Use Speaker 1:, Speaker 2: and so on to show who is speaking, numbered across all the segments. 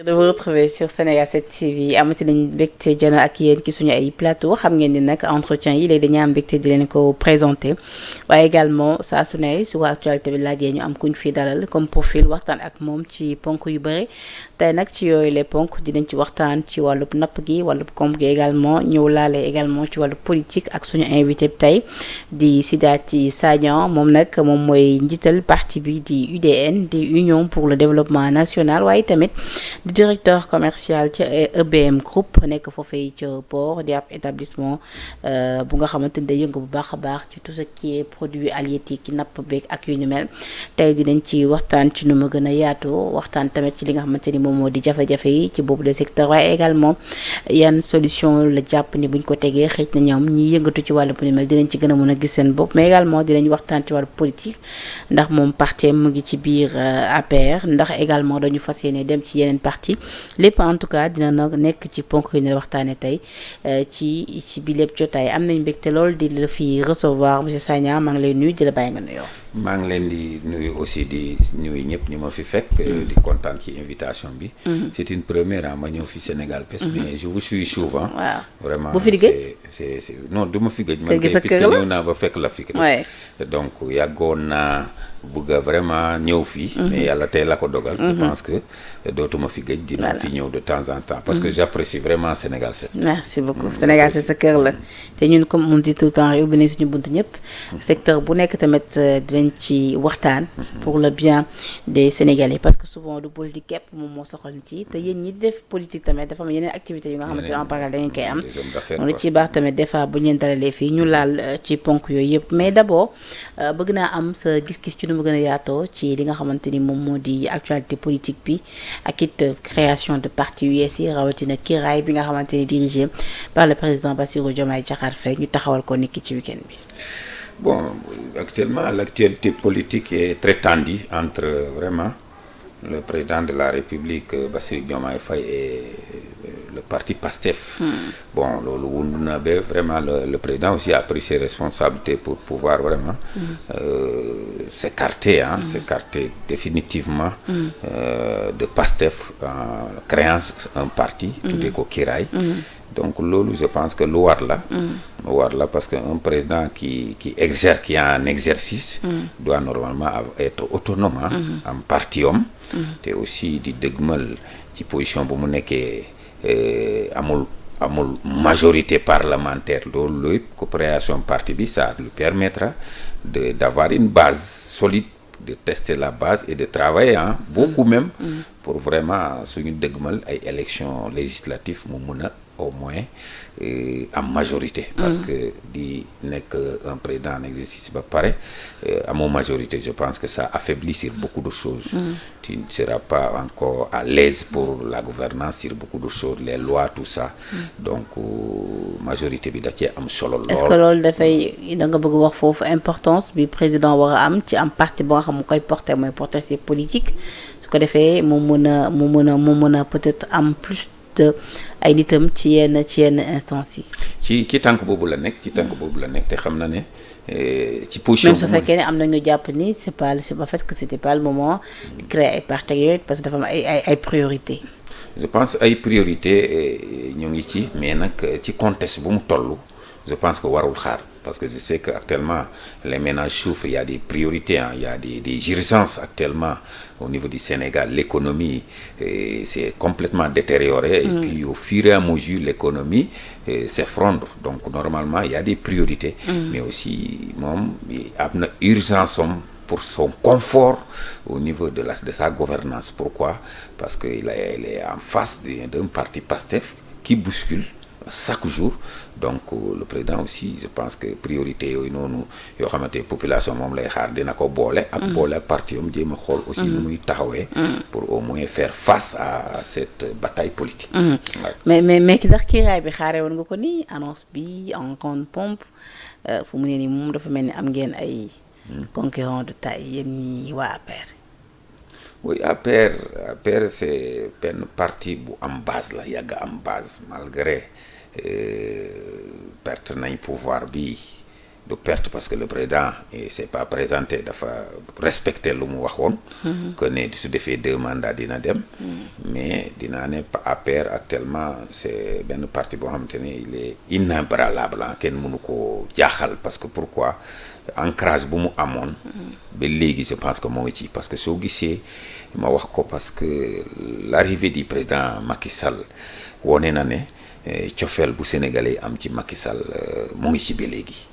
Speaker 1: de vous retrouver sur Sénégal 7 TV amati nañ mbégte jano ak yéen ci suñu ay plateau xam ngeen ni nag entretien yi léegi dañuy am mbégte di leen ko présenté waaye également saa su ne su ko actualité bi laajee ñu am kuñ fi dalal comme profil waxtaan ak moom ci ponk yu bëri tey nag ci yooyu les ponk dinañ ci waxtaan ci wàllub napp gi wàllub koom gi également ñëw laale également ci wàllub politique ak suñu invité bi tey di Sidaty Sagnan moom nag moom mooy njiital parti bi di UDN di Union pour le développement national waaye tamit di directeur commercial ci EBM Group nekk foofee ci port di ab établissement bu nga xamante ni day yëngu bu baax a baax ci tout ce qui est produit halieutique napp beeg ak yu ñu mel tey dinañ ci waxtaan ci nu mu gën a yaatoo waxtaan tamit ci li nga xamante ni moom moo di jafe-jafe yi ci boobu le secteur waaye également yan solution la jàpp ni buñ ko tegee xëy na ñoom ñi yëngatu ci wàllu bu ni mel dinañ ci gën a mën a gis seen bopp mais également dinañ waxtaan ci wàllu politique ndax moom parti mu ngi ci biir APR ndax également dañu fas yéene dem ci yeneen parti lépp en tout cas dina nag nekk ci ponk yi ne waxtaane tey ci bi lépp jotaay am nañ mbégte lool di la fi recevoir monsieur Sagnan maa ngi lay nuyu di la bàyyi nga nuyoo.
Speaker 2: maa ngi leen di nuyu aussi di nuyu ñëpp ñu ma fi fekk. di kontaan ci invitation bi. c'est une première ma ñëw fi Sénégal parce que je vous suis souvent.
Speaker 1: waaw
Speaker 2: vraiment
Speaker 1: bu fi di gëj
Speaker 2: c'est non du ma fi gëj. man
Speaker 1: kay
Speaker 2: puisque ñëw naa ba fekk la fi. donc yàggoon naa bëgg a vraiment ñëw fii. mais yàlla tey la ko dogal. je pense que dootuma fi gëj. dinaa fi ñëw de temps en temps. parce que j'apprécie vraiment Sénégal 7.
Speaker 1: merci beaucoup Sénégal 7 sa kër la te ñun comme on dit tout le temps rek ubbi nañ suñu buntu ñëpp. secteur bu nekk tamit dinañ ci waxtaan. pour le bien des Sénégalais parce que souvent du politique képp moom moo soxal nit yi te yéen ñi di def politique tamit dafa am yeneen activités yu nga xamante ne en parallèle da ngeen koy am. on ci baax tamit des fois bu ñu leen dalalee fii ñu laal ci ponk yooyu yëpp mais d'abord bëgg naa am sa gis-gis ci nu mu gën a yaatoo ci li nga xamante ni moom moo di actualité politique bi ak it création de parti US yi rawatina kiiraay bi nga xamante ni dirigé par le président Bassirou Diomaye Diakhar Faye ñu taxawal ko niki ci week-end bi.
Speaker 2: Bon, actuellement, l'actualité politique est très tendue entre vraiment le président de la République, Bassirou Diomaye Faye, et le parti PASTEF. Bon, vraiment, le président aussi a pris ses responsabilités pour pouvoir vraiment s'écarter définitivement de PASTEF en créant un parti, tout déco Kiraay. Donc loolu je pense que lu war la parce que un président qui a un exercice doit normalement être autonome am parti am te aussi di dëgmal ci position bu mu nekkee amul majorité parlementaire loolu yëpp ko création parti bi ça lui permettra d'avoir une base solide, de tester la base et de travailler beaucoup même pour vraiment suñu dëgmal ay élections législatives mu mën a au moins en majorité parce que di nekk un président en exercice ba pare amoo majorité je pense que ça affaiblit sur beaucoup de choses tu ne seras pas encore à l'aise pour la gouvernance sur beaucoup de choses les lois tout ça donc majorité bi da cee am solo lool.
Speaker 1: est-ce que loolu dafay da nga bëgg wax foofu importance bi président war a am ci am parti boo xam mu koy porter mooy porter ses politiques su ko defee mu mën a peut-être am plus ay nitam ci yenn instance yi.
Speaker 2: ci tànk boobu la nekk te xam na ne ci position.
Speaker 1: même su fekkee ne am na ñu jàpp ni c'est pas fait que c'était pas le moment de créer ay parti yooyu parce que dafa am ay priorité.
Speaker 2: je pense ay priorité ñu ngi ci mais nag ci contexte bu mu toll je pense que warul xaar. Parce que je sais qu'actuellement, les ménages souffrent, il y a des priorités, il y a des urgences actuellement au niveau du Sénégal. L'économie c'est complètement détériorée et puis au fur et à mesure, l'économie s'effondre. Donc normalement, il y a des priorités. Mais aussi, moom am na urgence pour son confort au niveau de sa gouvernance. Pourquoi? Parce qu'il est en face d'un parti PASTEF qui bouscule chaque jour. Donc le président aussi je pense que priorité yooyu noonu yoo xamante population moom lay xaar dina ko boole ak parti am jéem a xool aussi nu muy taxawee pour au moins faire face à cette bataille politique.
Speaker 1: mais ndax kiiraay bi xaaree woon nga ko ni annonce bi en grande pompe fu mu ne nii moom dafa mel ni am ngeen ay concurrents de taille yéen ñi waa APR.
Speaker 2: oui APR c'est benn parti bu am base la yàgg am base malgré perte nañ pouvoir bi de perte parce que le président il s'est pas présenté dafa respecter lu mu waxoon. que ne su defee 2 mandats dina dem. mais dinaa ne APR actuellement c'est benn parti boo xamante ne il est inébranlable kenn mënu ko jaaxal parce que pourquoi ancrage bu mu amoon. ba léegi je pense que moo ngi ci parce que soo gisee ma wax ko parce que l'arrivée du président Macky Sall wone na ne cofeel bu sénégalais am ci Macky Sall moo ngi ci ba léegi.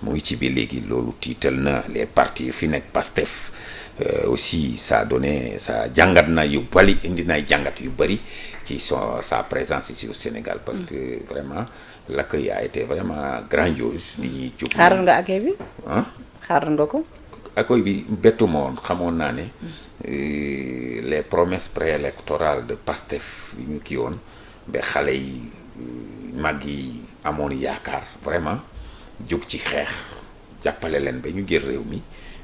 Speaker 2: mu ngi ci bi léegi loolu tiital na les partis fi nekk Pastef aussi ça donné ça jàngat na yu bari indi na jàngat yu bari ci sa présence ici au Sénégal parce que vraiment l'accueil a été vraiment grandiose. nit ñi jóg
Speaker 1: xaaroon nga accueil bi.
Speaker 2: ah
Speaker 1: xaaroon nga ko.
Speaker 2: accueil bi bettu ma woon xamoon naa ne les promesses préélectorales de Pastef yu ñu kii woon ba xale yi mag yi amoon yaakaar vraiment. jóg ci xeex jàppale leen ba ñu jël réew mi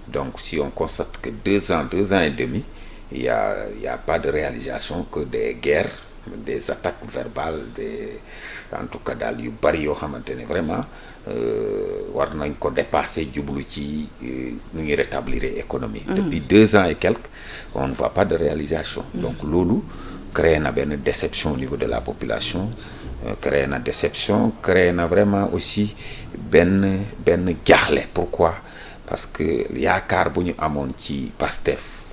Speaker 2: donc si on constate que 2 ans et demi il y a pas de réalisation que des guerres des attaques verbales en tout cas daal yu bari yoo xamante ne vraiment war nañ ko dépasser jublu ci nu ñuy rétablir économie. Depuis 2 ans et quelques on ne voit pas de réalisation. donc loolu créé na benn déception au niveau de la population. créé na déception créé na vraiment aussi benn jaaxle. pourquoi parce que yaakaar bu ñu amoon ci Pastef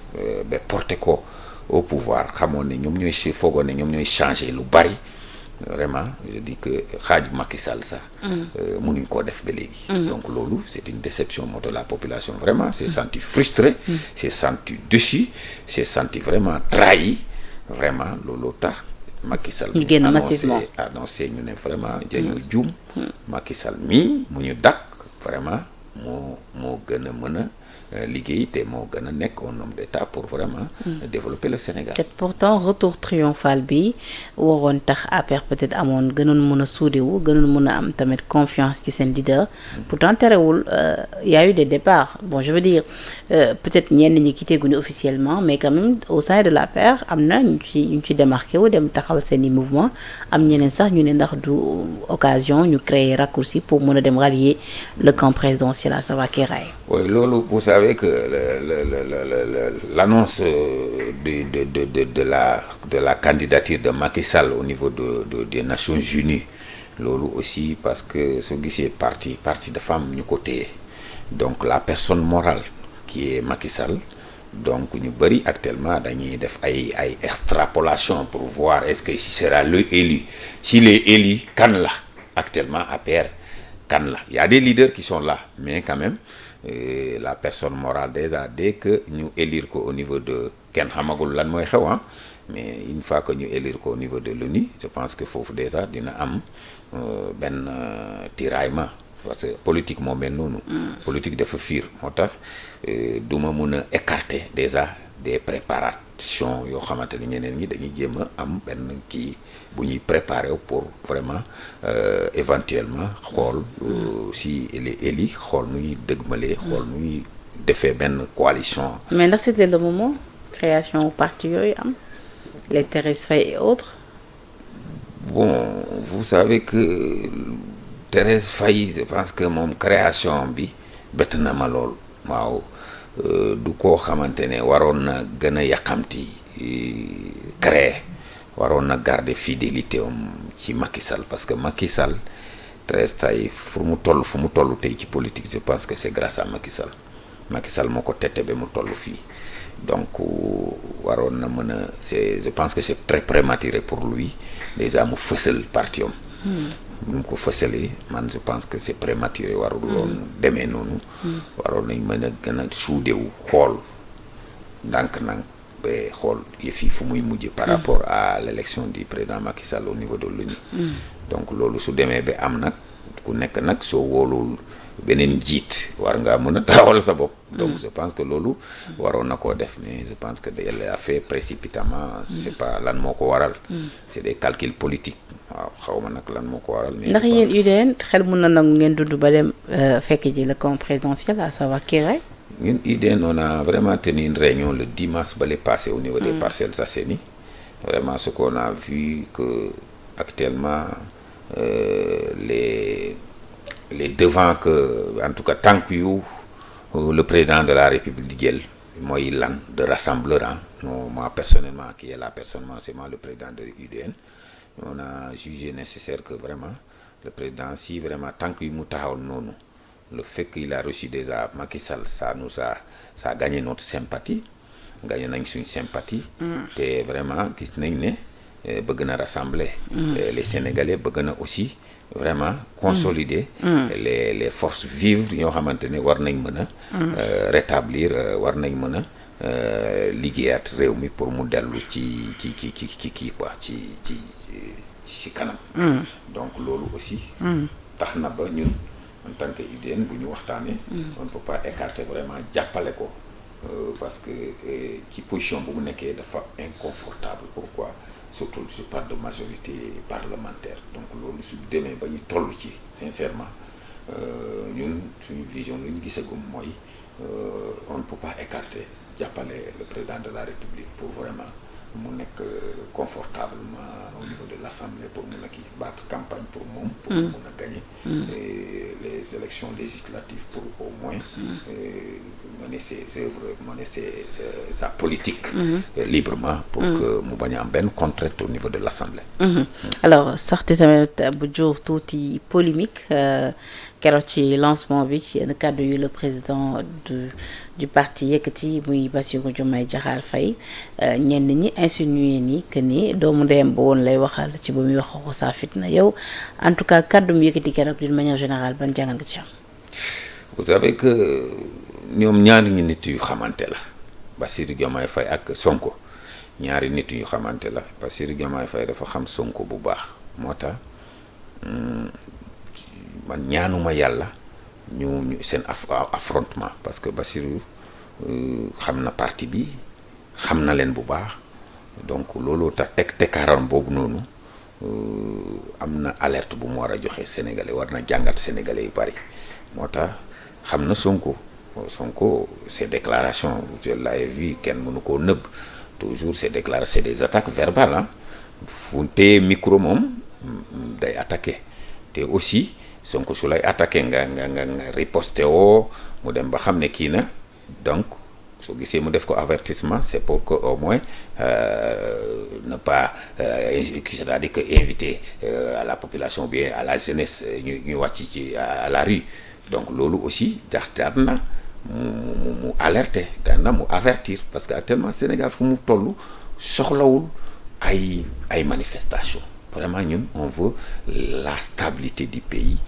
Speaker 2: ba porté ko au pouvoir xamoon ne ñoom ñooy foogoon ne ñoom ñooy changer lu bari vraiment je dis que xaaju Macky Sall sax mënuñ koo def ba léegi. donc loolu c'est une déception moo tax la population vraiment s'est sentie frustrée. s'est sentie déçue s'est sentie vraiment trahie vraiment looloo tax. Macky Sall
Speaker 1: ñu génn massivement
Speaker 2: annoncé ñu ne vraiment dañoo juum. Macky Sall mii mu ñu dakk vraiment moo gën a mën a liggéey te moo gën a nekk un homme d'État pour vraiment développer le Sénégal.
Speaker 1: te pourtant retour triomphal bi waroon tax APR peut-être amoon gënoon mën a suudewu gënoon mën a am tamit confiance ci seen leader. pourtant terewul y a eu des départs bon je veux dire peut-être ñenn ñi quitté guñu officiellement mais quand même au sein de l'APR am na ñu ci démarqué wu dem taxawal seen i mouvement am ñeneen sax ñu ne ndax du occasion ñu créer raccourci pour mën a dem rallier le camp présidentiel à savoir Kiraay.
Speaker 2: oui loolu vous savez que l'annonce de la candidature de Macky Sall au niveau des Nations Unies loolu aussi parce que soo gisee parti dafa am ñu ko téye donc la personne morale qui est Macky Sall donc ñu bëri actuellement dañuy def ay extrapolation pour voir est-ce que si sera élu s'il est élu kan la actuellement APR kan la il y a des leaders qui sont là mais quand même la personne morale déjà dès que ñu élire ko au niveau de kenn xamagul lan mooy xew mais une fois que ñu élire ko au niveau de l'ONU je pense que foofu déjà dina am benn tiraillement parce que politique moo mel noonu. politique dafa fiir moo tax du ma mun a écarter déjà des préparations yoo xamante ni ñeneen ñi dañuy jéem a am benn kii bu ñuy préparer pour vraiment éventuellement xool si il est élu xool nu ñuy dëgmalee. xool nu ñuy defee benn coalition.
Speaker 1: mais ndax c'était le moment création parti yooyu am les Thérèse Faye et autres.
Speaker 2: bon vous savez que Thérèse Faye je pense que moom création bi bett na ma lool waaw du koo xamante ne waroon na gën a yàqamti créer waroon na garder fidélité am ci Macky Sall parce que Macky Sall Thérèse Faye fu mu toll tey ci politique je pense que c'est grâce à Macky Sall moo ko tette ba mu toll fii donc waroon na mën a je pense que c'est très prématuré pour lui déjà mu fësal parti am bu mu ko fësalee man je pense que c'est prématuré warul loon demee noonu waroon nañ mën a gën a suudewu xool ndànk-ndànk ba xool yëf yi fu muy mujj par rapport à l'élection du président Macky Sall au niveau de l'ONU donc loolu su demee ba am nag ku nekk nag soo wóolul beneen njiit war ngaa mën a taawal sa bopp donc je pense que loolu waroon na koo def mais je pense que elle a fait précipitamment je sais pas lan moo ko waral c'est des calculs politiques waaw xaw ma nag lan moo ko waral mais
Speaker 1: ndax yéen UDN xel mën na nangu ngeen dund ba dem fekk ji le camp présidentiel à savoir Kiraay.
Speaker 2: ñun UDN on a vraiment tenu une réunion le 10 mars ba le passé au niveau des Parcelles Assainies vraiment ce qu'on a vu que actuellement les devants que en tout cas tànk yu le président de la République di jël mooy lan de rassembleur non moi personnellement qui est la personne c'est moi le président de l'UDN on a jugé nécessaire que vraiment le président si vraiment tànk yu mu taxaw noonu le fait qu'il a reçu déjà Macky Sall ça a gagné notre sympathie gagné nañ suñ sympathie te vraiment gis nañ ne bëgg na rassembler les Sénégalais bëgg na aussi vraiment consolider les forces vives yoo xamante ne war nañ mën a rétablir war nañ mën a liggéeyaat réew mi pour mu dellu ci kii quoi ci kanam donc loolu aussi tax na ba ñun en tant que UDN bu ñu waxtaanee on ne peut pas écarter vraiment jàppale ko parce que ci position bu mu nekkee dafa inconfortable pourquoi surtout je parle de majorité parlementaire donc loolu su demee ba ñu toll ci sincèrement ñun suñu vision lu ñu gisagum mooy on ne peut pas écarter jàppale le président de la République pour vraiment mu nekk confortablement au niveau de l'Assemblée pour mun a kii battre campagne pour moom pour mun a gagner les élections législatives pour au moins mener ses œuvres mener sa politique librement pour que mu bañ a am benn contrainte au niveau de l'Assemblée
Speaker 1: alors sorti tamit bu jur tuuti polémique keroog ci lancement bi ci yenn kàddu yu le président du parti yëkkati muy Bassirou Diomaye Diakhar Faye ñenn ñi insinué ni que ni doomu ndeyam ba woon lay waxal ci ba muy wax waxu saa fitna yow en tout cas kàddu mu yëkkati keroog d'une manière générale ban jàngat nga ci am.
Speaker 2: vous savez que ñoom ñaari nit yu xamante la Bassirou Diomaye Faye ak Sonko ñaari nit yu xamante la Bassirou Diomaye Faye dafa xam Sonko bu baax moo tax man ñaanuma yàlla ñu seen affrontement parce que Bassirou xam na parti bi xam na leen bu baax donc looloo tax tekkaaram boobu noonu am na alerte bu mu war a joxe sénégalais war na jàngat sénégalais yu bari moo tax xam na Sonko ses déclarations je l'avais vu kenn mënu koo nëbb toujours ces déclarations c'est des attaques verbales fu téye micro moom day attaqué te aussi Sonko su lay attaqué nga riposté woo mu dem ba xam ne kii na donc soo gisee mu def ko avertissement c'est pour que au moins ne pas c'est-à-dire que inviter à la population bien à la jeunesse ñu wàcc ci à la rue donc loolu aussi jaar na mu alerter daan na mu avertir parce que actuellement Sénégal fu mu toll soxlawul ay manifestations vraiment ñun on veut la stabilité du pays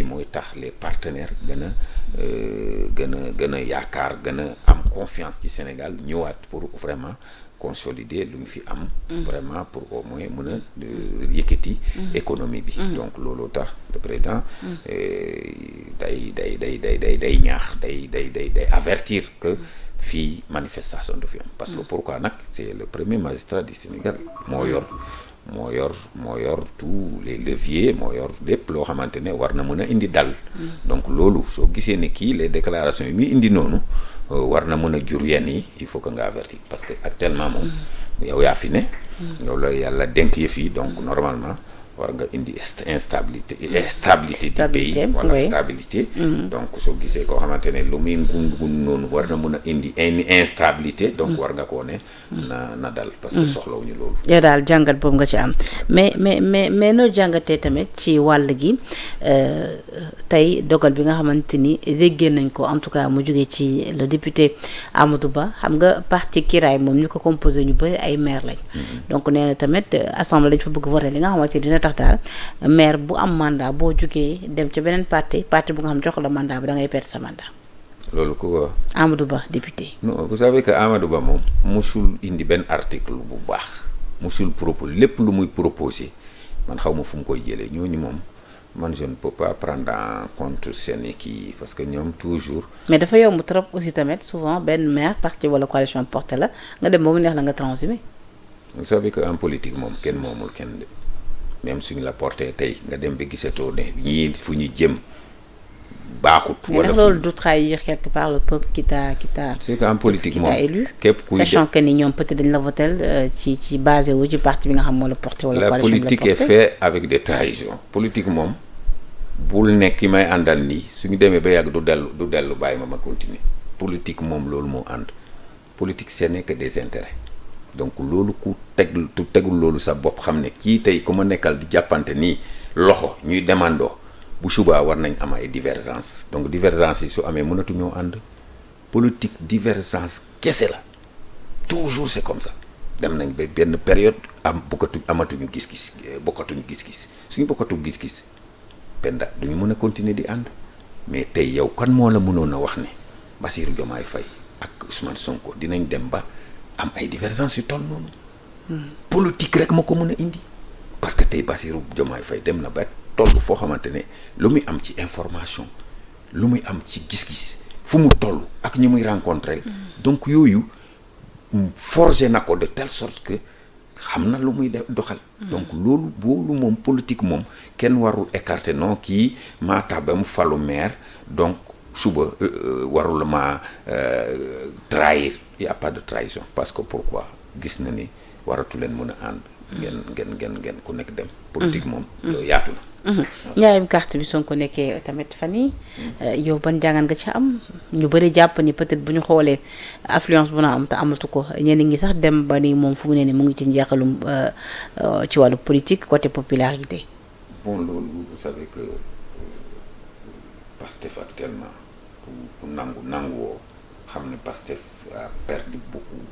Speaker 2: mooy tax les partenaires gën a yaakaar gën a am confiance ci Sénégal ñëwaat pour vraiment consolider lu ñu fi am vraiment pour au moins mën a yëkkati économie bi donc looloo tax le président day ñaax day avertir que fii manifestation du fi am parce que pourquoi nag c'est le premier magistrat du Sénégal moo yor tous les leviers moo yor lépp loo xamante ne war na mën a indi dal donc loolu soo gisee ne kii les déclarations yi muy indi noonu war na mën a jur yenn yi il faut que nga avertir parce que actuellement moom yow yaa fi ne yow la yàlla dénk yëf yi donc normalement war nga indi stabilité du pays wala stabilité donc soo gisee koo xamante ne lu muy ngun noonu war na mën a indi instabilité donc war nga koo ne na dal parce que soxlawuñu loolu
Speaker 1: yow daal jàngat boobu nga ci am mais noo jàngatee tamit ci wàll gi tey dogal bi nga xamante ni déggee nañ ko en tout cas mu jógee ci le député Amadou Ba xam nga parti Kiraay moom ñu ko composé ñu bëri ay maire lañ donc nee na tamit assemblée dañ fa bëgg voter li nga xamante dina tax daal maire bu am mandat boo jógee dem ca beneen parti bu nga xam jox la mandat bi da ngay perdre sa mandat.
Speaker 2: loolu ko
Speaker 1: Amadou Ba député.
Speaker 2: non vous savez que Amadou Ba moom musul indi benn article bu baax musul proposer lépp lu muy proposer man xaw ma fu mu koy jëlee ñooñu moom man je ne peux pas prendre en compte seen kii parce que ñoom toujours. mais
Speaker 1: dafa yomb trop aussi tamit souvent benn maire parti wala coalition porté la nga dem ba mu neex la nga transhumé.
Speaker 2: vous savez que en politique moom kenn moomul kenn de. même suñu la porté tey nga dem ba gisatoo ne ñii fu ñu jëm baaxut.
Speaker 1: wala loolu du trahir quelque part le peuple qui t'a
Speaker 2: c'est qu'en politique moom
Speaker 1: élu
Speaker 2: képp kuy
Speaker 1: sachant que ni ñoom peut-être dañ la votel ci basé wu ci parti bi nga xam moo la porté wala
Speaker 2: la politique est faite avec des trahisons politique moom bul nekk ki may àndal nii suñu demee ba yàgg du dellu bàyyi ma continuer politique moom loolu moo ànd politique ce n'est que des intérêts donc loolu ku tegul loolu sa bopp xam ne kii tey ku ma nekkal di jàppante nii loxo ñuy demandoo bu subaa war nañ am ay divergence donc divergence yi su amee mënatu ñoo ànd politique divergence kese la toujours c'est comme ça dem nañ ba benn période amatuñu gis-gis bokkatuñu gis-gis suñu bokkatu gis-gis penda duñu mën a continuer di ànd mais tey yow kan moo la mënoon a wax ne Bassirou Diomaye Faye ak Ousmane Sonko dinañ dem ba am ay divergence yu toll noonu politique rek moo ko mën a indi parce que tey Bassirou Diomaye Faye dem na ba toll foo xamante ne lu muy am ci information lu muy am ci gis-gis fu mu toll ak ñi muy rencontrer donc yooyu forger na ko de telle sorte que xam na lu muy doxal donc loolu moom politique moom kenn warul écarter non kii maa tax ba mu falu maire donc suba warul ma trahir il y a pas de trahison parce que pourquoi gis na ni waratu leen mën a ànd ngeen ku nekk dem politique moom yaatu na
Speaker 1: ñaayam carte bi Sonko nekkee tamit fan yi yow ban jàngat nga ci am ñu bëri jàpp ni peut-être bu ñu xoolee affluence bu na am te amatu ko ñenn ngi sax dem ba ni moom fu mu ne ni mu ngi ci njeexalum ci wàllu politique côté popularité.
Speaker 2: bon loolu vous savez que Pastef actuellement ku nangu woo xam ne Pastef a perdu beaucoup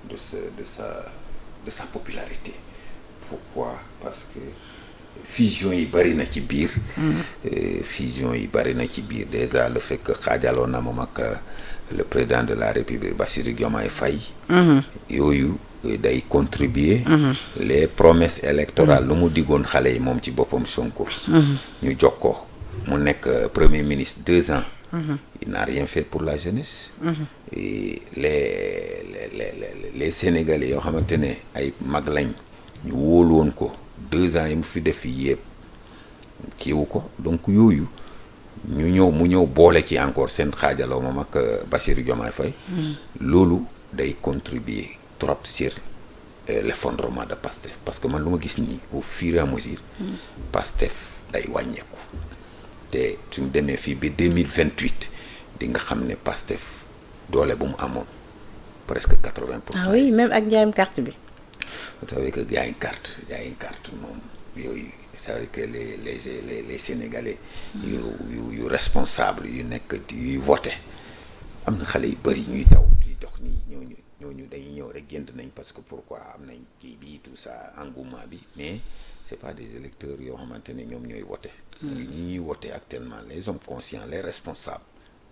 Speaker 2: de sa popularité. Pourquoi? Parce que fusion yi bari na ci biir fusion yi bari na ci biir déjà le fait que xaajaloo na moom ak le président de la République Bassirou Diomaye Faye yooyu day contribuer les promesses électorales lu mu diggoon xale yi moom ci boppam Sonko ñu jox ko mu nekk premier ministre 2 ans il n'a rien fait pour la jeunesse et les Sénégalais yoo xamante ne ay mag lañ ñu wóolu woon ko 2 ans yi mu fi def yëpp kiiwu ko donc yooyu mu ñëw boole ci encore seen xaajaloo moom ak Bassirou Diomaye Faye loolu day contribuer trop sur l'effondrement de Pastef parce que man lu ma gis nii au fur et à mesure Pastef day wàññeeku te suñu demee fii ba 2028 di nga xam ne Pastef doole bu mu amoon presque 80%.
Speaker 1: Ah oui, même ak njaayam carte bi.
Speaker 2: Vous savez que jaay carte moom yooyu vous savez que les Sénégalais yu responsable yu nekk yuy voté am na xale yu bëri ñuy daw di dox nii ñooñu dañuy ñëw rek gént nañ parce que pourquoi am nañ kii bi tout ça engouement bi mais c'est pas des électeurs yoo xamante ne ñoom ñooy voté ñuy voté actuellement les hommes conscients les responsables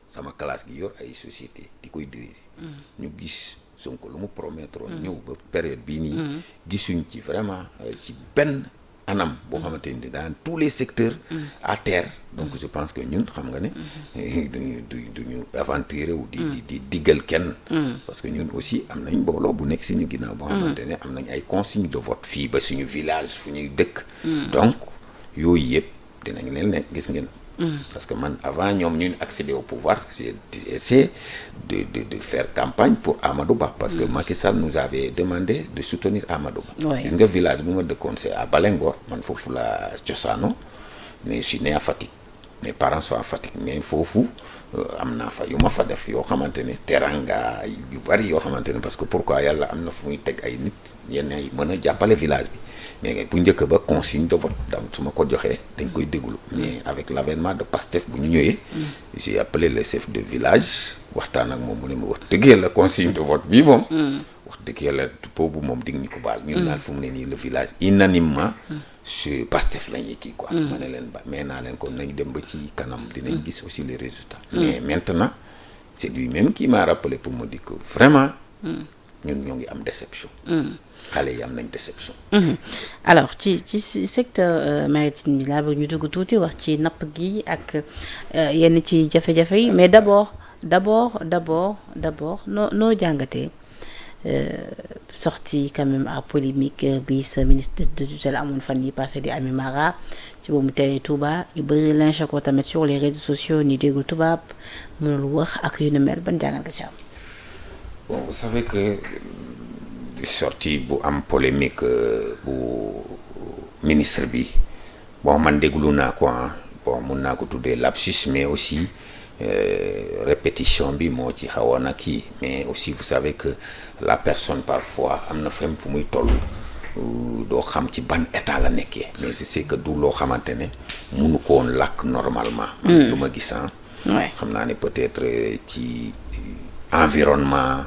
Speaker 2: sama classe gi yor ay société di koy diriger ñu gis Sonko lu mu promettre ñëw ba période bii nii gisuñ ci vraiment ci benn anam boo xamante ni dans tous les secteurs à terre donc je pense que ñun xam nga ne duñu aventurer wu di diggal kenn parce que ñun aussi am nañ mbooloo bu nekk suñu ginnaaw boo xamante ne am nañ ay consignes de vote fii ba suñu village fu ñuy dëkk donc yooyu yëpp dinañ leen ne gis ngeen parce que man avant ñoom ñu accéder au pouvoir j'ai essayé de faire campagne pour Amadou Ba parce que Macky Sall nous avait demandé de soutenir Amadou Ba gis nga village bu ma dëkkoon c'est à Balengor man foofu la cosaano mais je suis né à Fatick mes parents sont à Fatick mais foofu am naa fa yu ma fa def yoo xamante ne teranga yu bari yoo xamante ne parce que pourquoi yàlla am na fu muy teg ay nit yenn ay mën a jàppale village bi mais bu njëkk ba consigne de vote dam su ma ko joxee dañ koy déglu mais avec l'avènement de Pastef bu ñu ñëwee j'ai appelé le chef de village waxtaan ak moom mu ne ma wax dëgg yàlla consigne de vote bii moom wax dëgg yàlla boobu moom dig ñu ko baal ñun daal fu mu ne nii le village unanimement su Pastef la ñuy kii quoi ma ne leen ba mais naa leen ko nañ dem ba ci kanam dinañ gis aussi les résultats mais maintenant c'est lui-même qui m'a rappelé pour me dire que vraiment ñun ñoo ngi am déception xale yi am nañ déception
Speaker 1: alors ci secteur maritime bi laa bëgg ñu dugg tuuti wax ci napp gi ak yenn ci jafe-jafe yi mais d'abord noo jàngatee sortie quand même à polémique bi sa ministre de tutelle amoon fan yi passé di Ami Mara ci boobu tey Touba yu bëri lynché ko tamit sur les réseaux sociaux ni déggul tubaab mënul wax ak yu ne mel ban jàngat nga ci am.
Speaker 2: Bon, vous savez que sortie bu am polémique bu ministre bi bon man déglu naa ko bon mun naa ko tuddee lapsus mais aussi répétition bi moo ci xawoon a kii mais aussi vous savez que la personne parfois am na fem fu muy toll doo xam ci ban état la nekkee mais je sais que du loo xamante ne munu ko woon làkk normalement man lu ma gis xam naa ne peut-être ci environnement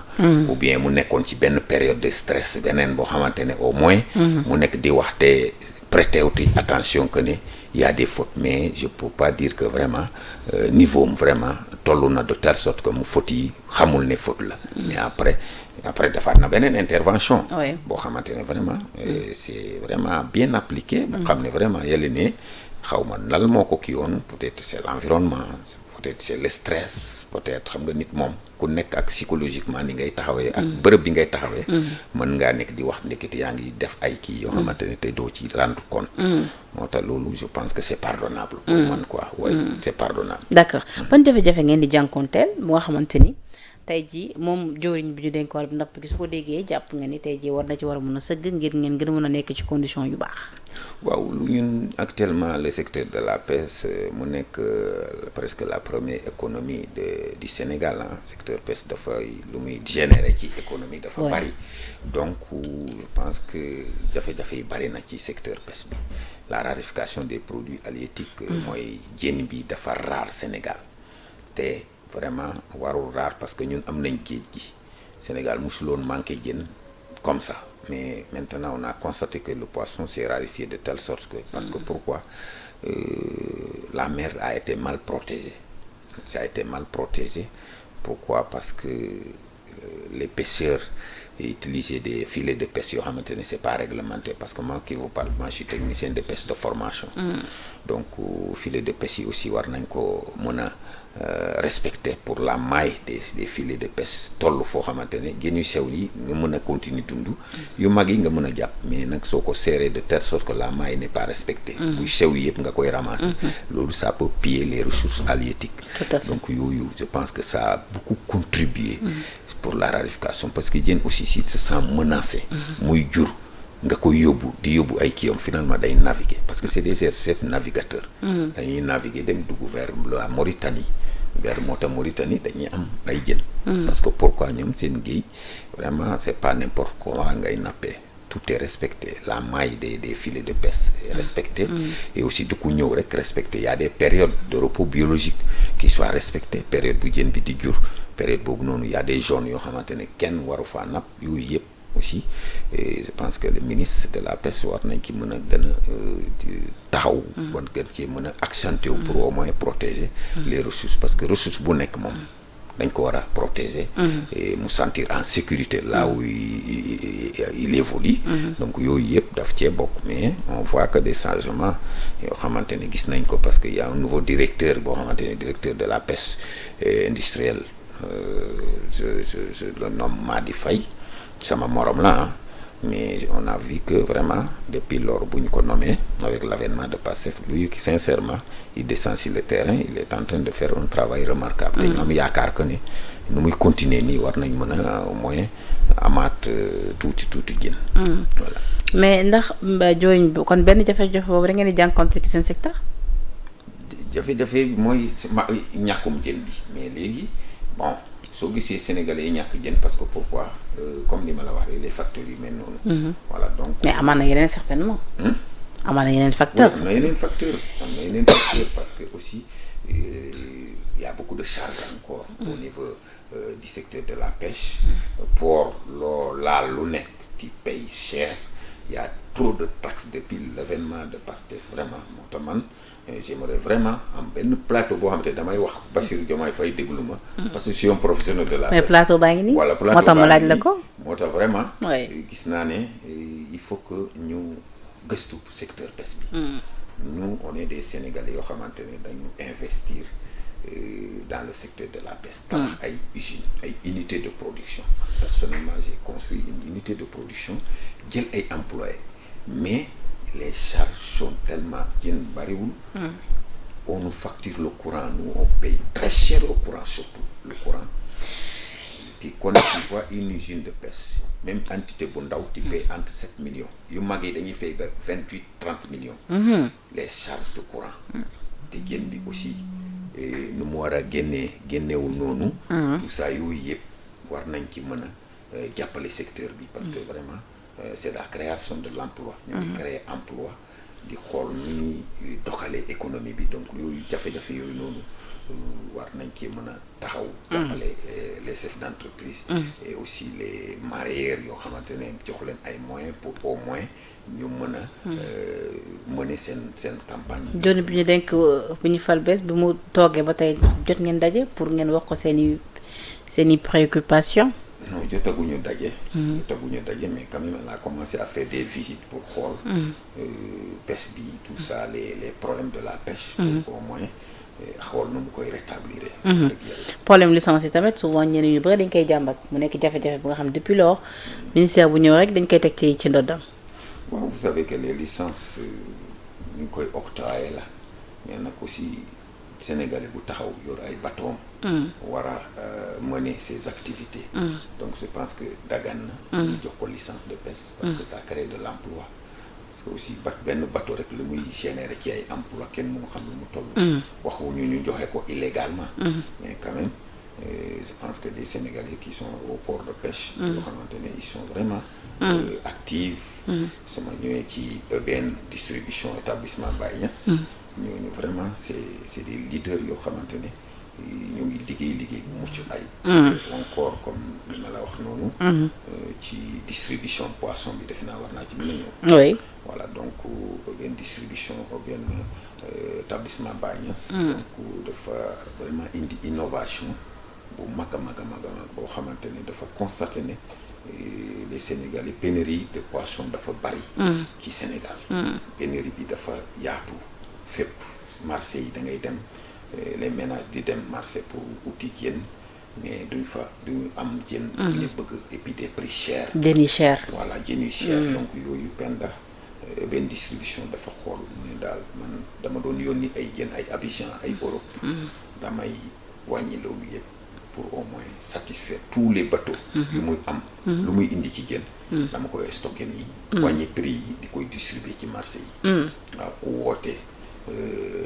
Speaker 2: ou bien mu nekkoon ci benn période de stress beneen boo xamante ne au moins mu nekk di waxte prêter attention que ne y a des fautes mais je peux pas dire que vraiment niveau am vraiment tollu na de telle sorte que mu faute yi xamul ne faute la mais après defaat na beneen intervention boo xamante ne vraiment c'est vraiment bien appliqué mu xam ne vraiment yàlla ne xaw ma lal moo ko kii woon peut-être c'est l'environnement peut-être c'est le stress peut-être xam nga nit moom ku nekk ak psychologiquement ni ngay taxawee ak bërëb bi ngay taxawee mën ngaa nekk di wax ndekete yaa ngi def ay kii yoo xamante ne te doo ci rendre compte moo tax loolu je pense que c'est pardonnable pour man quoi c'est pardonnable.
Speaker 1: D'accord ban jafe-jafe ngeen di jànkonteel bu nga xamante ni tey jii moom jëwriñ bi ñu dénk wàll napp gi su ko déggee jàpp nga ni tey jii war na ci war a mën a sëgg ngir ngeen gën a mën a nekk ci condition yu baax.
Speaker 2: waaw lu ñun actuellement le secteur de la pêche mu nekk presque la première économie du Sénégal secteur pêche dafay lu muy générer ci économie dafa bari donc je pense que jafe-jafe yi bari na ci secteur pêche bi la raréfaction des produits halieutiques mooy jën bi dafa rare Sénégal te vraiment warul rare parce que ñun am nañ géej gi Sénégal musuloon manqué jën comme ça mais maintenant on a constaté que le poisson s'est raréfié de telle sorte que parce que pourquoi la mer a été mal protégée. Ça a été mal protégé. Pourquoi? Parce que les pêcheurs utilisaient des filets de pêche yoo xamante ne c'est pas réglementé parce que moi qui vous parle moi je suis technicien de pêche de formation. Donc filet de pêche yi aussi war nañ ko mën a respecter pour la maille des filets de pêche toll foo xamante ne jën yu sew yi nga mën a continuer dund yu mag yi nga mën a jàpp mais nag soo ko serré de telle sorte que la maille n'est pas respectée bu sew yi yëpp nga koy ramasser loolu ça peut piller les ressources halieutiques. Donc yooyu je pense que ça a beaucoup contribué pour la raréfaction parce que jën aussi s'il se sent menacé muy jur nga koy yóbbu di yóbbu ay kiyom finalement day naviguer parce que c'est des espèces navigateurs dañuy naviguer dem dugg vers la Mauritanie vers moo tax Mauritanie dañuy am ay jën parce que pourquoi ñoom seen géej vraiment c'est pas n'importe quoi ngay nappee tout est respecté la maille des filets de pêche est respectée et aussi du ko ñëw rek respecté il y a des périodes de repos biologique qui soient respectées période bu jën bi di jur période boobu noonu il y a des zones yoo xamante ne kenn waru faa napp yooyu yëpp aussi et je pense que le ministre de la pêche war nañ ci mën a gën a taxaw war gën ci mën a accentuer pour au moins protéger les ressources parce que ressource bu nekk moom dañ ko war a protéger et mu sentir en sécurité là où il évolue donc yooyu yëpp daf cee bokk mais on voit que des changements yoo xamante ne gis nañ ko parce que y a un nouveau directeur boo xamante ne directeur de la pêche industrielle je le nomme Madi Faye sama morom la mais on a vu que vraiment depuis lors bu ñu ko nommé avec l'avènement de Pastef lui sincèrement il descend sur le terrain il est en train de faire un travail remarquable te ñu am yaakaar que ne nu muy continuer nii war nañ mën a au moins amaat tuuti jën voilà
Speaker 1: mais ndax jooñ kon benn jafe-jafe boobu da ngeen di jànkoonte ci seen secteur
Speaker 2: jafe-jafe bi mooy ñàkkum jën bi mais léegi bon soo gisee sénégalais yi ñàkk jën parce que pourquoi comme li ma la wax rek les facteurs yu mel noonu voilà donc
Speaker 1: mais amaan na yeneen certainement amaan na yeneen facteurs
Speaker 2: am na yeneen facteur parce que aussi il y a beaucoup de charges encore au niveau du secteur de la pêche pour loo laal lu nekk ci paye cher il y a trop de taxes depuis l'avènement de Pastef vraiment moo tax man j'aimerais vraiment am benn plateau boo xamante damay wax Bassirou Diomaye Faye déglu ma parce que je suis un professionnel de la pêche.
Speaker 1: mais plateau baa ngi nii
Speaker 2: voilà plateau
Speaker 1: moo tax ma laaj la ko
Speaker 2: moo tax vraiment gis naa ne il faut que ñu gëstu secteur pêche bi nous on est des Sénégalais yoo xamante ne dañu investir dans le secteur de la pêche tabax ay usines ay unités de production personnellement j'ai construit une unité de production jël ay employés mais les charges sont tellement jën bariwul on nous facture le courant nous on paye très cher le courant surtout le courant tu vois une usine de pêche même entité bu ndaw tu paies entre 7 millions yu mag yi dañuy fay ba 28-30 millions. Les charges de courant. te jën bi aussi nu mu war a génnewul noonu. tout ça yooyu yëpp war nañ ci mën a jàppale secteur bi parce que vraiment c'est la création de l'emploi. ñu ngi créer emploi di xool ni ñuy doxalee économie bi donc yooyu jafe-jafe yooyu noonu. war nañ ci mën a taxaw jàppale les chefs d'entreprise et aussi les mareyeurs yoo xamante ne jox leen ay moyens pour au moins ñu mën a mener seen campagne.
Speaker 1: joni bi ñu denk bu ñu fal bees bi mu toogee ba tey jot ngeen daje pour ngeen wax ko seen i préoccupation.
Speaker 2: non jotaguñu daje mais quand même elle a commencé à faire des visites pour xool pêche bi tout ça les problèmes de la pêche pour au moins xool nu mu koy rétablir.
Speaker 1: problème licence yi tamit souvent ñeneen ñu bëri dañ koy jàmbat mu nekk jafe-jafe bu nga xam depuis lors ministère bu ñëw rek dañ koy teg ci ndoddam.
Speaker 2: waaw vous savez que les licences ñu koy octroyer la mais nag aussi Sénégalais bu taxaw yor ay bateau war a mener ses activités. donc je pense que dagan na. ñu jox ko licence de pêche. parce que ça crée de l'emploi. parce que aussi benn bateau rek lu muy générer ci ay emploi kenn mu xam lu mu toll. waxuñu ñu joxe ko illégalement. mais quand même je pense que des Sénégalais qui sont au port de pêche. yoo xamante ne ils sont vraiment actifs. sama ñëwee ci EBN distribution établissement Baye Niass. ñooñu vraiment c'est des leaders yoo xamante ne ñu ngi liggéey bu mucc ay. encore comme li ma la wax noonu. ci distribution poisson bi defe naa war naa ci mën a ñëw.
Speaker 1: oui.
Speaker 2: voilà donc benn distribution benn établissement Baye Niass. donc dafa vraiment indi innovation bu mag a mag boo xamante ne dafa constater ne les Sénégalais pénurie de poisson dafa bari. ci Sénégal. pénurie bi dafa yaatu fépp marché yi da ngay dem les ménages di dem marché pour uti jën mais duñu am jën. ñu bëgg et puis des prix chers.
Speaker 1: jën yi cher.
Speaker 2: voilà jën yu cher. donc yooyu Penda benn distribution dafa xool mu ne daal man dama doon yónni ay jën ay Abidjan ay Europe. damay wàññi loolu yëpp pour au moins satisfaire tous les bateaux. yu muy am. lu muy indi ci jën. dama koy stocké nii. wàññi prix yi di koy distribuer ci marché yi. waaw ku woote.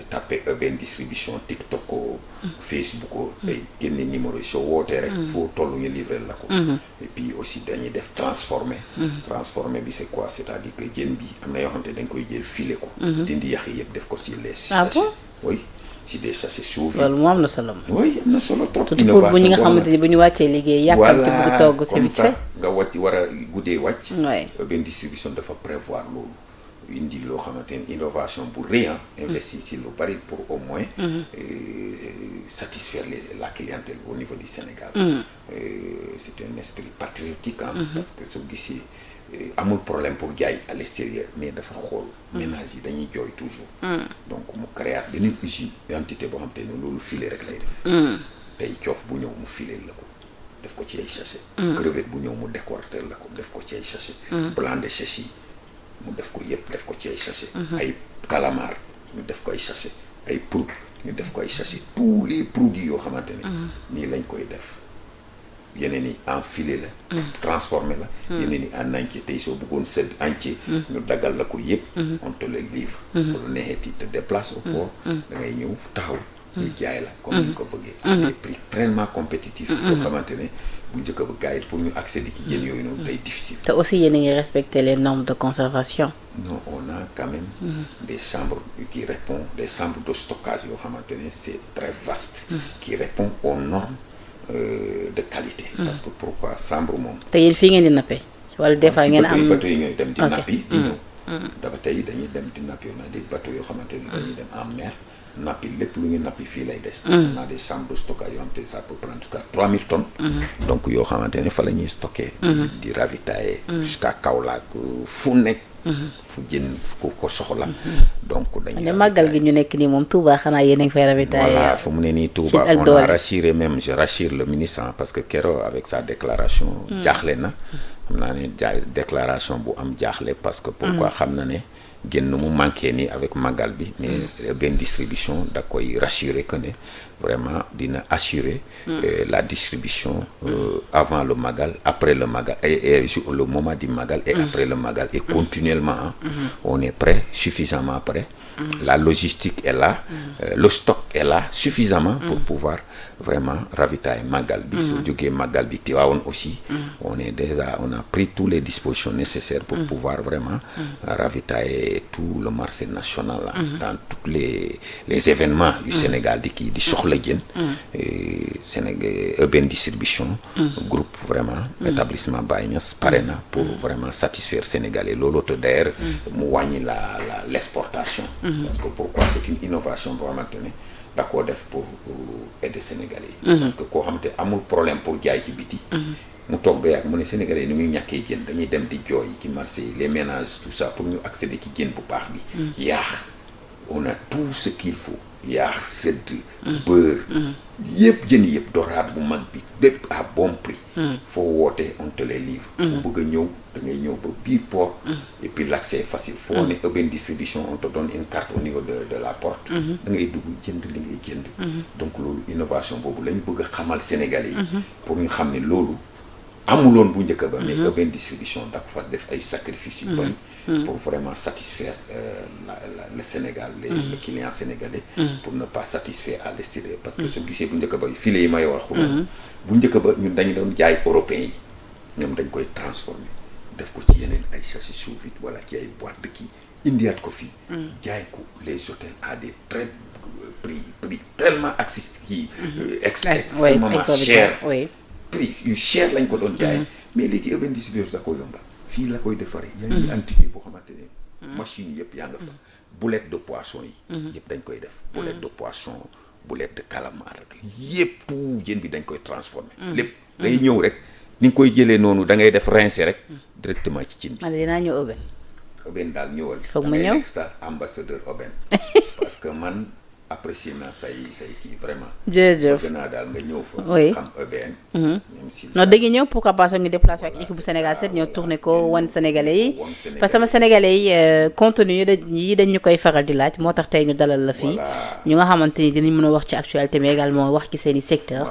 Speaker 2: tapé benn distribution TikTok ko Facebook ko day génne numéro yi soo wootee rek foo toll ñu livré la ko et puis aussi dañuy def transformé bi c'est quoi c'est-à-dire que jën bi am na yoo xamante dañ koy jël filé ko dindi yàq yëpp def ko ci les sachets oui ci des sachets chauffés
Speaker 1: loolu moo am na solo
Speaker 2: oui am na solo trop
Speaker 1: tout pour bu ñi nga xamante ni bu ñu wàccee liggéey yàkkamte bëgg togg c'est vite fait
Speaker 2: nga wàcc war a guddee wàcc
Speaker 1: oui
Speaker 2: benn distribution dafa prévoir loolu indi loo xamante ne innovation bu rëy investir ci lu bari pour au moins satisfaire la clientèle au niveau du Sénégal. C'est un esprit patriotique parce que soo gisee amul problème pour jaay à l'extérieur mais dafa xool ménage yi dañuy jooy toujours donc mu créer beneen usine entité boo xamante ne loolu filet rek lay def tey coof bu ñëw mu filer la ko def ko ci ay sachet crevette bu ñëw mu décorter la ko def ko ci ay sachet blanc de sachet yi mu def ko yëpp def ko ci ay sachet ay calamar ñu def ko ay sachet ay poulpe ñu def ko ay sachet tous les produits yoo xamante ne nii lañ koy def yeneen yi en filet la transformé la yeneen yi en entier tey soo bëggoon sëdd entier ñu daggal la ko yëpp on te le livre soo la neexee te déplace au port da ngay ñëw taxaw ñu jaay la comme ni ñu ko bëggee à des prix pleinement compétitifs yoo xamante ne bu njëkk ba gars yi pour ñu accéder ci jën yooyu noonu day difficile
Speaker 1: te aussi yéen a ngi respecter les normes de conservation
Speaker 2: non on a quand même des chambres qui répondent des chambres de stockage yoo xamante ne c'est très vaste qui répond aux normes de qualité parce que pourquoi chambre moom
Speaker 1: te yéen fii ngeen di nappe wala des fois ngeen am
Speaker 2: bateau yi ngay dem di nappi di ñëw dafa tey dañuy dem di nappi on a des bateaux yoo xamante ne dañuy dem en mer nappi lépp lu ñu nappi fii lay des on a des chambres de stockage yoo xamante ne ça peut prendre en tout cas 3000 tonnes donc yoo xamante ne fa la ñuy stocké di ravitailler jusqu'à Kaolack fu nekk fu jën ko soxla donc dañuy
Speaker 1: màggal gi ñu nekk nii moom Touba xanaa yéen a ngi fay ravitailler
Speaker 2: voilà fu mu ne nii Touba on a rassuré même je rassure le ministre parce que keroog avec sa déclaration jaaxle na xam naa ne déclaration bu am jaaxle parce que pourquoi xam na ne génn mu manqué ni avec magal bi mais benn distribution da koy rassurer que ne vraiment dina assurer la distribution avant le magal, après le magal et le moment du magal et après le magal et continuellement on est prêt, suffisamment prêt. La logistique est là, le stock est là suffisamment pour pouvoir vraiment ravitailler magal bi. Su jógee magal bi Tivaouane aussi, on a pris toutes les dispositions nécessaires pour pouvoir vraiment ravitailler tout le marché national là, dans tous les événements du Sénégal di soxla jën. Sénégal Urban Distribution, groupe vraiment établissement Baye Niass pare na pour vraiment satisfaire Sénégalais loolu te d'ailleurs mu wàññi l'exportation. Parce que pourquoi c'est une innovation boo xamante ne da koo def pour aider Sénégalais yi. Parce que koo xamante amul problème pour jaay ci biti. mu toog ba yàgg mu ne Sénégalais yi ni muy ñàkkee jën dañuy dem di jooy ci marché yi les ménages tout ça pour ñu accéder ci jën bu baax bi. yaax on a tout ce qu'il faut. yaax sëdd beurre yëpp jën yëpp dorade bu mag bi lépp à bon prix. foo woote on te les livre. bu bëgg a ñëw da ngay ñëw ba biir port. et puis l'accès est facile. foo ne Urban Distribution on te donne une carte au niveau de la porte. da ngay dugg jënd li ngay jënd. donc loolu innovation boobu lañ bëgg a xamal Sénégalais yi. pour ñu xam ne loolu amuloon bu njëkk ba. mais Urban Distribution da ko fa def ay sacrifices yu bari. pour vraiment satisfaire le Sénégal, le client sénégalais, pour ne pas satisfaire à l'extérieur. Parce que ce qui c'est bu njëkk ba filets yi may wax xulóom bu njëkk ba ñun dañu doon jaay européens yi ñoom dañ koy transformer def ko ci yeneen ay sachets sous vide wala ci ay boîte de kii indiwaat ko fii. jaay ko les hôtels à des très prix tellement accessible extrêmement cher. prix yu cher lañ ko doon jaay. mais léegi Urban Distribution da ko yombal. fii la koy defaree. y a une entité boo xamante ne machine yëpp yaa nga fa. boulette de poisson yi. yëpp dañ koy def. boulette de poisson boulette de calamar yëpp tout jën bi dañ koy transformer. lépp day ñëw rek ni nga koy jëlee noonu da ngay def rincer rek directement ci cin bi.
Speaker 1: man dinaa ñëw Urban.
Speaker 2: Urban daal ñëwal.
Speaker 1: foog ma ñëw
Speaker 2: nekk sa ambassadeur Urban. parce que man apprécier naa say kii vraiment.
Speaker 1: jërëjëf
Speaker 2: bëgg naa daal nga ñëw fa.
Speaker 1: oui
Speaker 2: xam Urban. même si
Speaker 1: non dañuy ñëw pourquoi pas ñu déplacé ak équipe bu Sénégal 7 ñëw tourné ko wan Sénégalais yi parce que sama Sénégalais yi contenu yi dañ ñu koy faral di laaj moo tax tey ñu dalal la fii ñu nga xamante ni dinañ mën a wax ci actualité mais également wax ci seen i secteur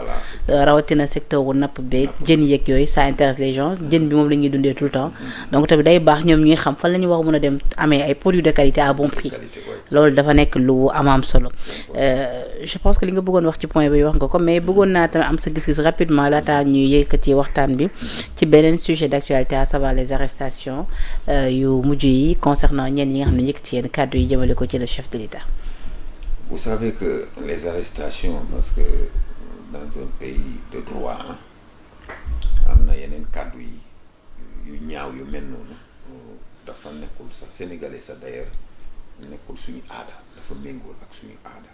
Speaker 1: rawatina secteur wu napp beeg jën yeeg yooyu ça intéresse les gens jën bi moom la ñuy dundee tout le temps donc tamit day baax ñoom ñuy xam fan la ñu war a mën a dem amee ay produits de qualité à bon prix loolu dafa nekk lu am solo je pense que li nga bëggoon wax ci point bi wax nga ko mais bëggoon naa tamit am sa gis-gis rapidement laataa ñuy yëkkati waxtaan bi ci beneen sujet d'actualité à savoir les arrestations yu mujj yi concernant ñenn ñi nga xam ne yëkkati yenn kàddu yi jëmale ko ci le chef de l'État.
Speaker 2: Vous savez que les arrestations parce que dans un pays de droit am na yeneen kàddu yi yu ñaaw yu mel noonu dafa nekkul sax sénégalais sax d'ailleurs nekkul suñu aada dafa méngool ak suñu aada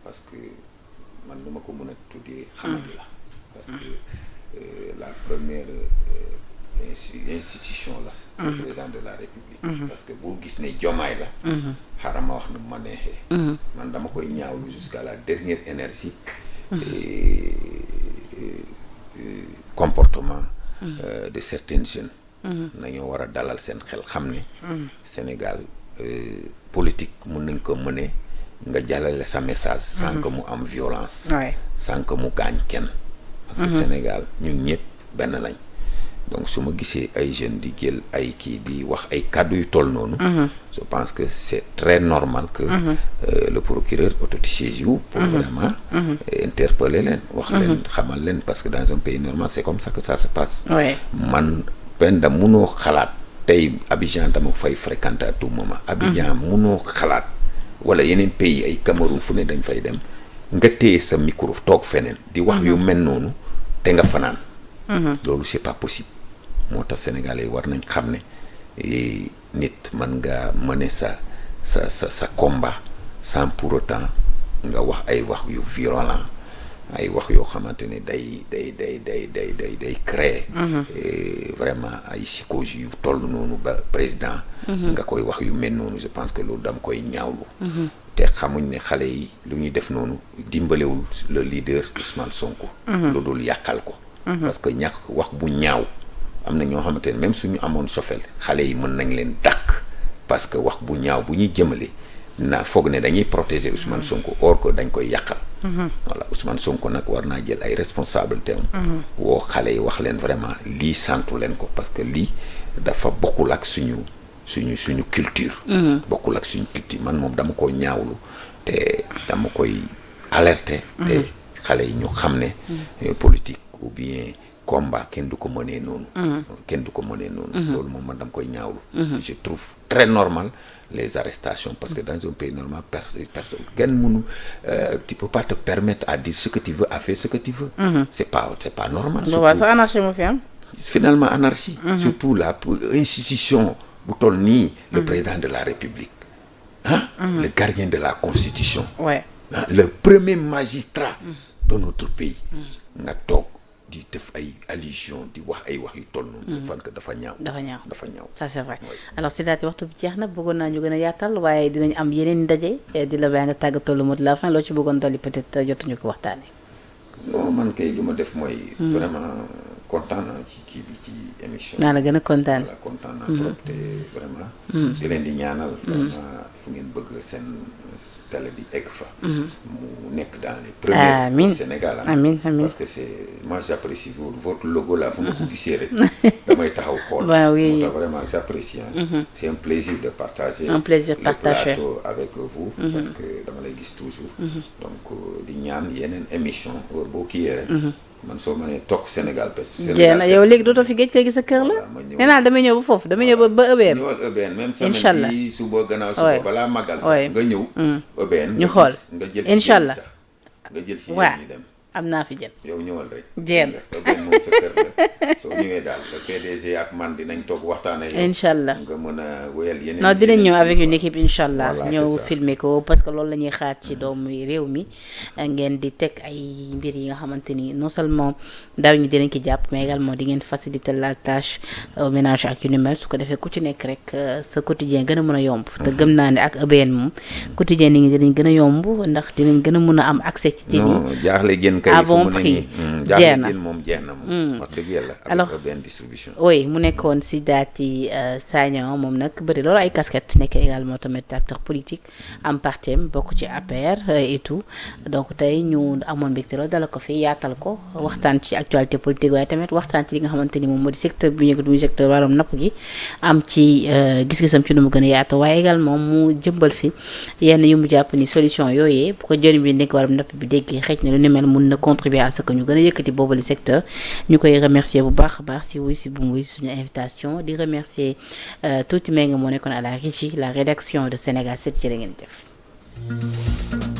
Speaker 2: parce que man nu ma ko mën a tuddee xamadi la parce que la première institution la le président de la République parce que bul gis ne jomaay la xaaral ma wax nu ma neexee man dama koy ñaawlu jusqu'à la dernière énergie comportement de certains jeunes nañoo war a dalal seen xel xam ne Sénégal politique mun nañ ko mëne nga jàllale sa message sans que mu am violence sans que mu gaañ kenn parce que Sénégal ñun ñëpp benn lañ donc su ma gisee ay jeunes di jël ay kii di wax ay kàddu yu toll noonu je pense que c'est très normal que le procureur autosaisisse pour vraiment interpeller leen wax leen xamal leen parce que dans un pays normal c'est comme ça que ça se passe man Penda munoo xalaat tey Abidjan dama fay fréquenter à tout moment Abidjan munoo xalaat wala yeneen pays ay Cameroun fu ne dañ fay dem nga téye sa micro toog feneen di wax yu mel noonu te nga fanaan loolu c'est pas possible moo tax Sénégalais war nañ xam ne nit mën nga mener sa combat sans pour autant nga wax ay wax yu violent ay wax yoo xamante ne day créer vraiment ay psychose yu toll noonu ba président nga koy wax yu mel noonu je pense que loolu dama koy ñaawlu te xamuñ ne xale yi lu ñuy def noonu dimbalewul le leader Ousmane Sonko lu dul yàqal ko parce que ñàkk wax bu ñaaw am na ñoo xamante ne même suñu amoon sofel xale yi mën nañ leen dàq parce que wax bu ñaaw bu ñuy jëmale naa foog ne dañuy protéger Ousmane Sonko or que dañ koy yàqal. voilà Ousmane Sonko nag war naa jël ay responsabilités am. woo xale yi wax leen vraiment lii santu leen ko parce que lii dafa bokkul ak suñu culture. bokkul ak suñu culture man moom dama ko ñaawlu te dama koy alerter. te xale yi ñu xam ne. politique ou bien combat kenn du ko mënee noonu. kenn du ko mënee noonu. loolu moom man dama koy ñaawlu. je trouve très normal les arrestations parce que dans un pays normal personne kenn mënu tu peux pas te permettre à dire ce que tu veux à faire ce que tu veux. c'est pas normal.
Speaker 1: surtout sa anarchie moo fi am.
Speaker 2: finalement anarchie. surtout la institution bu toll nii. le président de la République. le gardien de la Constitution.
Speaker 1: ouais.
Speaker 2: le premier magistrat de notre pays. nga toog di def ay allusion di wax ay wax yu toll noonu. je pense que dafa ñaaw.
Speaker 1: ça c'est vrai alors si daati waxtu bi jeex na bëggoon naa ñu gën a yaatal waaye dinañ am yeneen ndaje di la bàyyi nga tàggatoo le mot de la fin loo ci bëggoon dolli peut-être jotuñu ko waxtaanee.
Speaker 2: non man kay lu ma def mooy. vraiment kontaan naa ci kii bi ci émission.
Speaker 1: naa la gën a kontaan.
Speaker 2: voilà kontaan naa trop te vraiment. di leen di ñaanal. vraiment fu ngeen bëgg seen télé bi egg fa. mu nekk dans les premiers au Sénégal.
Speaker 1: amiin
Speaker 2: parce que moi j'apprécie votre logo là fu ma ko gisee rek damay taxaw xool.
Speaker 1: waaw oui
Speaker 2: moo tax vraiment j'apprécie. c'est un plaisir de partager.
Speaker 1: le
Speaker 2: plateau avec vous. parce que dama lay gis toujours. donc di ñaan yeneen émission heure boo kiiyee rek. man soo mënee toog Sénégal parce que.
Speaker 1: Sénégal yow léegi dootoo fi géej kër gi sa kër la. nee naa damay ñëw ba foofu damay ñëw ba EBN.
Speaker 2: ñëwal EBN même
Speaker 1: incha allah
Speaker 2: semaine bii suba gannaaw suba balaa màggal sax nga ñëw. EBN
Speaker 1: ñu xool
Speaker 2: nga jël
Speaker 1: incha allah
Speaker 2: nga jël si
Speaker 1: waaw
Speaker 2: yéen ñi dem.
Speaker 1: am naa fi jën.
Speaker 2: yow ñëwal rek.
Speaker 1: jéem
Speaker 2: EBN moom sa kër la soo ñëwee daal le PDG ak man dinañ toog waxtaanee yow.
Speaker 1: incha allah
Speaker 2: nga mën a wéyal yeneen.
Speaker 1: non dinañ ñëw avec une équipe incha allah.
Speaker 2: voilà
Speaker 1: ñëw filmer ko parce que loolu la ñuy xaar ci doomu réew mi ngeen di teg ay mbir yi nga xamante ni non seulement ndaw ñi dinañ ci jàpp mais également di ngeen faciliter la tâche au ménage ak yu ni mel su ko defee ku ci nekk rek sa quotidien gën a mën a yomb. te gëm naa ne ak EBN moom quotidien nit ñi dinañ gën a yomb ndax dinañ gën a mën a am accès ci jën yi.
Speaker 2: non jaaxle gën kay
Speaker 1: avant prix
Speaker 2: jeex na moom jeex na moom. wax dëgg yàlla
Speaker 1: alors
Speaker 2: avec EBN distribution.
Speaker 1: oui mu nekkoon si daati Sagnan moom nag bëri loolu ay casquette nekk également tamit acteur politique am partem bokk ci APR et tout donc tey ñu amoon mbégte loolu dala ko fi yaatal ko waxtaan ci actualité politique waaye tamit waxtaan ci li nga xamante ni moom moo di secteur bi ñu yëngatu muy secteur wàllum napp gi am ci gis-gisam ci nu mu gën a yaatu waaye également mu jëmbal fi yenn yu mu jàpp ni solution yooyee bu ko jëriñ bi nekk wàllum napp bi déggee xëj na lu ni mel mun na contribuer à ce que ñu gën a yëkkati boobu le secteur ñu koy remercier bu baax a baax si wuy si bu muy suñu invitation di remercier tuuti mee nga moo nekkoon à la régie la rédaction de Sénégal 7 jërë ngeen jëf